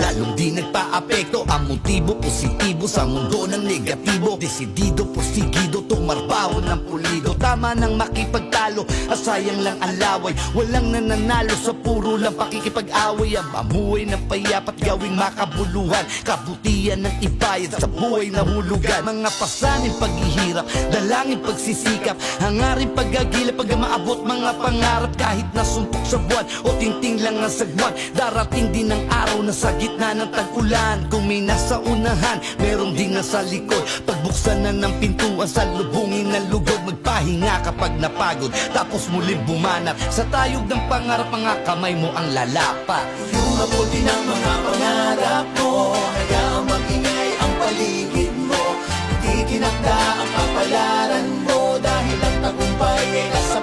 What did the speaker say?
lalong di nagpa-apekto ang motibo positibo sa mundo ng negatibo. Desidido, porsigido, tumarbaho ng pulido. Tama nang makipagtalo, asayang lang ang laway. Walang nananalo sa puro lang pakikipag-away. Ang mamuhay ng payapat gawing makabuluhan, kabutihan ng ibayad sa buhay na hulugan. Mga pasanin paghihirap, dalangin pagsisikap, hangarin pagagila pag maabot mga pangarap. Kahit nasumpok sa buwan o tingting lang ang sagwan, darating din ang araw na sa gitna ng tag-ulan. Kung may nasa unahan, merong din nasa likod. Pagbuksan na ng pintuan, sa lubungin ng lugod. Magpahinga kapag napagod, tapos muli bumanat. Sa tayog ng pangarap, mga kamay mo ang lalapat. Yung mabuti ng mga pangarap mo, hayaang magingay ang paligid mo. Hindi tinakda ang kapalaran mo, dahil ang tagumpay ay nasa